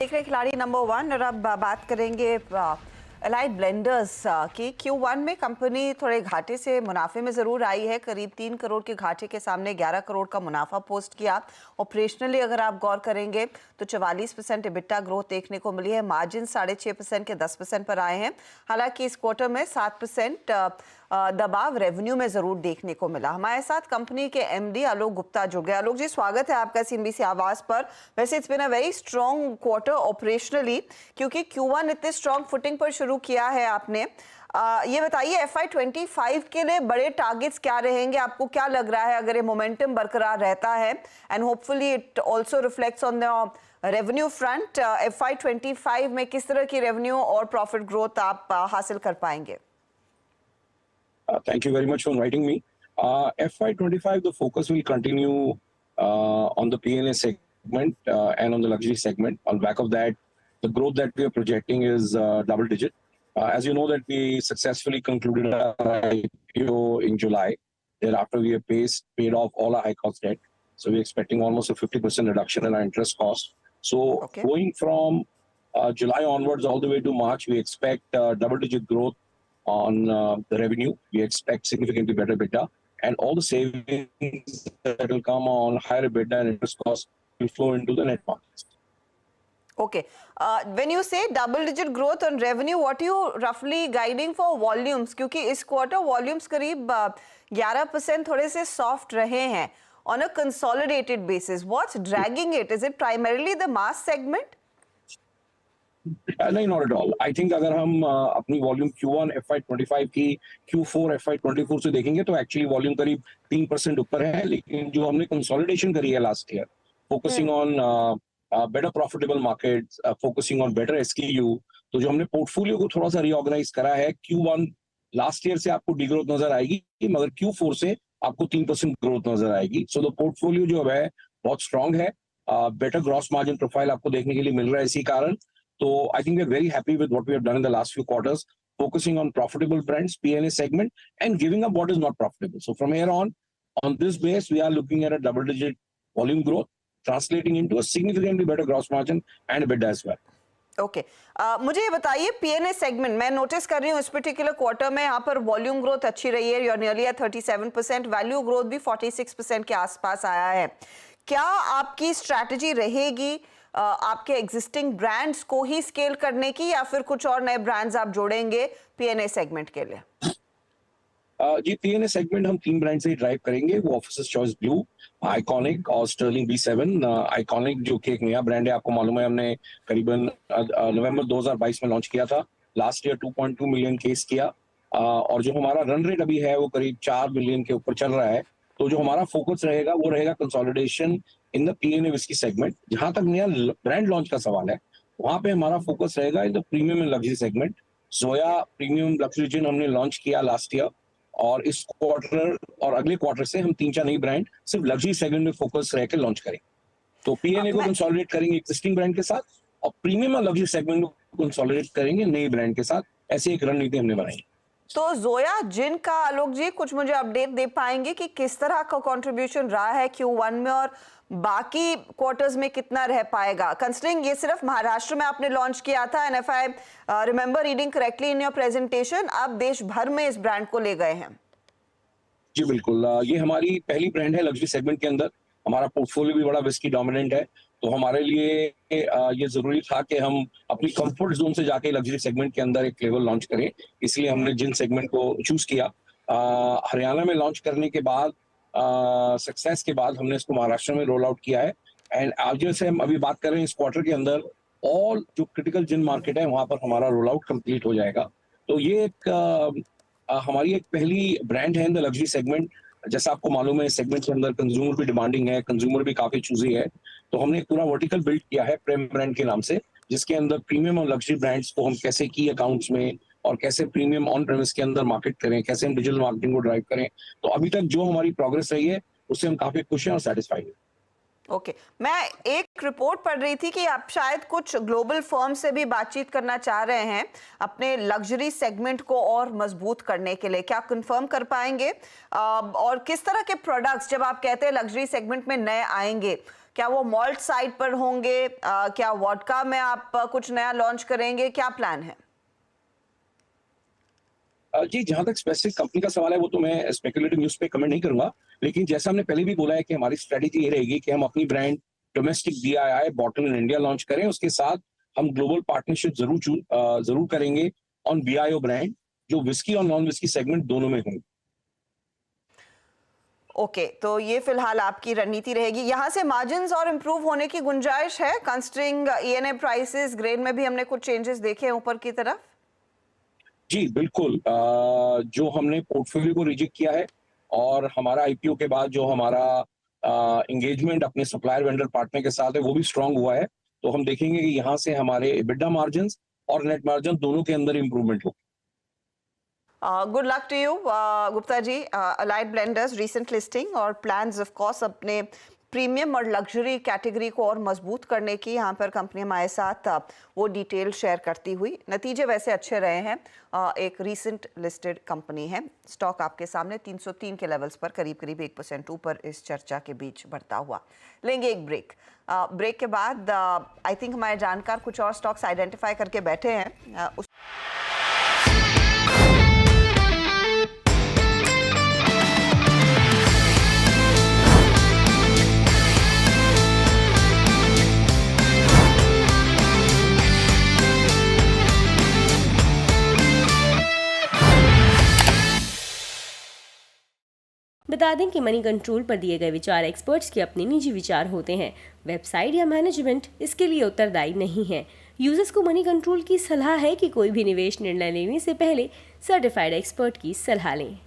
देख रहे हैं खिलाड़ी नंबर 1 और अब बात करेंगे एलाइड ब्लेंडर्स की। Q1 में कंपनी थोड़े घाटे से मुनाफे में ज़रूर आई है। करीब 3 करोड़ के घाटे के सामने 11 करोड़ का मुनाफा पोस्ट किया। ऑपरेशनली अगर आप गौर करेंगे तो 44% EBITDA ग्रोथ देखने को मिली है। मार्जिन 6.5% के 10% पर आए हैं। हालांकि इस क्वार्टर में 7% दबाव रेवेन्यू में जरूर देखने को मिला। हमारे साथ कंपनी के MD आलोक गुप्ता जुड़ गए। आलोक जी, स्वागत है आपका CNBC आवाज पर। वैसे it's been a very strong quarter operationally, क्योंकि Q1 इतने स्ट्रॉन्ग फुटिंग पर शुरू किया है आपने। ये बताइए FY25 के लिए बड़े टारगेट्स क्या रहेंगे? आपको क्या लग रहा है अगर ये मोमेंटम बरकरार रहता है and hopefully it also reflects on the revenue front, FY25 में किस तरह की रेवेन्यू और प्रॉफिट ग्रोथ आप हासिल कर पाएंगे? Thank you very much for inviting me. FY25, the focus will continue on the P&A segment and on the luxury segment. On back of that, the growth that we are projecting is double digit. As you know that we successfully concluded our IPO in July. Thereafter, we have paid off all our high cost debt. So we're expecting almost a 50% reduction in our interest cost. So going from July onwards all the way to March, we expect double digit growth on the revenue. We expect significantly better EBITDA, and all the savings that will come on higher EBITDA and interest costs will flow into the net margins. Okay. When you say double-digit growth on revenue, what are you roughly guiding for volumes? क्योंकि इस quarter volumes करीब 11% थोड़े से soft रहे हैं. On a consolidated basis, what's dragging it? Is it primarily the mass segment? नहीं, not at all. I think अगर हम अपनी वॉल्यूम Q1 FY25 की Q4 FY24 से देखेंगे तो एक्चुअली वॉल्यूम करीब 3% ऊपर है, लेकिन जो हमने कंसोलिडेशन करी है last year, focusing on better profitable markets, focusing on better SKU, तो जो हमने पोर्टफोलियो को थोड़ा सा रीऑर्गेनाइज करा है, Q1 लास्ट ईयर से आपको डिग्रोथ नजर आएगी, मगर Q4 से आपको 3% ग्रोथ नजर आएगी. सो द पोर्टफोलियो जो है बहुत स्ट्रांग है. बेटर ग्रॉस मार्जिन प्रोफाइल आपको देखने के लिए मिल रहा है इसी कारण. So I think we're very happy with what we have done in the last few quarters, focusing on profitable brands, P&A segment, and giving up what is not profitable. So from here on this base, we are looking at a double-digit volume growth, translating into a significantly better gross margin and EBITDA as well. Okay. मुझे ये बताइए P&A segment, मैं notice कर रही हूँ इस particular quarter में यहाँ पर वॉल्यूम ग्रोथ अच्छी रही है. You are nearly at 37%, value growth भी 46% के आसपास आया है. क्या आपकी स्ट्रैटेजी रहेगी आपके एग्जिस्टिंग ब्रांड्स को ही स्केल करने की, या फिर कुछ और नए ब्रांड्स आप जोड़ेंगे P&A सेगमेंट के लिए? जी, P&A सेगमेंट हम 3 ब्रांड से ही ड्राइव करेंगे. वो ऑफिसर्स चॉइस ब्लू, आइकॉनिक और स्टर्लिंग B7. आइकॉनिक जो कि एक नया ब्रांड है, आपको मालूम है हमने करीबन नवंबर 2022 में लॉन्च किया था. लास्ट ईयर 2.2 मिलियन केस किया, और जो हमारा रन रेट अभी है वो करीब 4 मिलियन के ऊपर चल रहा है. तो जो हमारा फोकस रहेगा वो रहेगा consolidation in the P&A whisky segment. जहां तक नया ब्रांड लॉन्च का सवाल है, वहां पे हमारा फोकस रहेगा in the premium and luxury segment. Zoya premium luxury gin हमने लॉन्च किया लास्ट ईयर, और इस क्वार्टर और अगले क्वार्टर से हम 3-4 नई ब्रांड सिर्फ लग्जरी सेगमेंट में फोकस रह के लॉन्च करेंगे. तो P&A को कंसोलिडेट करेंगे एक्जिस्टिंग ब्रांड के साथ, और प्रीमियम और लग्जरी सेगमेंट को कंसोलिडेट करेंगे नए ब्रांड के साथ. ऐसी एक रणनीति हमने बनाई. तो जोया जिन का आलोक जी कुछ मुझे अपडेट दे पाएंगे कि किस तरह का कंट्रीब्यूशन रहा है Q1 में और बाकी क्वार्टर्स में कितना रह पाएगा, कंसीडरिंग ये सिर्फ महाराष्ट्र में आपने लॉन्च किया था and if I remember reading correctly in your presentation, आप देश भर में इस ब्रांड को ले गए हैं? जी बिल्कुल, ये हमारी पहली ब्रांड है लग्जरी सेगमेंट के अंदर. हमारा पोर्टफोलियो भी बड़ा विस्की डोमिनेंट है, तो हमारे लिए ये जरूरी था कि हम अपनी कंफर्ट जोन से जाके लग्जरी सेगमेंट के अंदर एक फ्लेवर लॉन्च करें. इसलिए हमने जिन सेगमेंट को चूज किया. हरियाणा में लॉन्च करने के बाद, सक्सेस के बाद हमने इसको महाराष्ट्र में रोल आउट किया है. एंड आज जैसे हम अभी बात कर रहे हैं इस क्वार्टर के अंदर ऑल जो क्रिटिकल जिन मार्केट है वहां पर हमारा रोल आउट कंप्लीट हो जाएगा. तो ये एक हमारी एक पहली ब्रांड है इन द लग्जरी सेगमेंट. जैसा आपको मालूम है इस सेगमेंट के अंदर कंज्यूमर भी डिमांडिंग है, कंज्यूमर भी काफी चूजी है. तो हमने एक पूरा वर्टिकल बिल्ड किया है प्रेम ब्रांड के नाम से, जिसके अंदर प्रीमियम और लग्जरी ब्रांड्स को हम कैसे की अकाउंट्स में और कैसे प्रीमियम ऑन प्रेमिस के अंदर मार्केट करें, कैसे हम डिजिटल मार्केटिंग को ड्राइव करें. तो अभी तक जो हमारी प्रोग्रेस रही है उससे हम काफी खुश हैं और सेटिस्फाइड हैं. ओके. मैं एक रिपोर्ट पढ़ रही थी कि आप शायद कुछ ग्लोबल फर्म से भी बातचीत करना चाह रहे हैं अपने लग्जरी सेगमेंट को और मजबूत करने के लिए. क्या कंफर्म कर पाएंगे? और किस तरह के प्रोडक्ट्स, जब आप कहते हैं लग्जरी सेगमेंट में नए आएंगे, क्या वो मॉल्ट साइड पर होंगे? क्या वोडका में आप कुछ नया लॉन्च करेंगे? क्या प्लान है? जी, जहाँ तक स्पेसिफिक कंपनी का सवाल है, वो तो मैं स्पेकुलेटिव न्यूज़ पे कमेंट नहीं करूँगा। लेकिन जैसा हमने पहले भी बोला है कि हमारी स्ट्रैटेजी ये रहेगी कि हम अपनी ब्रांड डोमेस्टिक बीआईआई बॉटल इन इंडिया लॉन्च करें। उसके साथ हम ग्लोबल पार्टनरशिप ज़रूर करेंगे ऑन बीआईओ ब्रांड, जो व्हिस्की और नॉन व्हिस्की सेगमेंट दोनों में होंगे। ओके, तो ये फिलहाल आपकी रणनीति रहेगी। यहाँ से मार्जिन्स और इम्प्रूव होने की गुंजाइश है, कंसिडरिंग ईएनए प्राइसेस, ग्रेन में भी हमने कुछ चेंजेस देखे हैं ऊपर की तरफ। जी, बिल्कुल। जो हमने पोर्टफोलियो को रिजिक किया है और हमारा आईपीओ के बाद जो हमारा एंगेजमेंट अपने सप्लायर वेंडर पार्टनर के साथ है, वो भी स्ट्रांग हुआ है। तो हम देखेंगे कि यहाँ से हमारे एबिटा मार्जिन्स और नेट मार्जिन दोनों के अंदर इम्प्रूवमेंट हो। Good luck to you Gupta ji. Allied Blenders recent listing और प्लान्स ऑफ कोर्स अपने प्रीमियम और लग्जरी कैटेगरी को और मजबूत करने की यहाँ पर कंपनी हमारे साथ वो डिटेल शेयर करती हुई। नतीजे वैसे अच्छे रहे हैं। एक रीसेंट लिस्टेड कंपनी है। स्टॉक आपके सामने 303 के लेवल्स पर करीब करीब 1% ऊपर इस चर्चा के बीच बढ़ता हुआ। लेंगे एक ब्रेक। ब्रेक के बाद आई थिंक हमारे जानकार कुछ और स्टॉक्स आइडेंटिफाई करके बैठे हैं। बता दें कि मनी कंट्रोल पर दिए गए विचार एक्सपर्ट्स के अपने निजी विचार होते हैं। वेबसाइट या मैनेजमेंट इसके लिए उत्तरदायी नहीं है। यूजर्स को मनी कंट्रोल की सलाह है कि कोई भी निवेश निर्णय लेने से पहले सर्टिफाइड एक्सपर्ट की सलाह लें।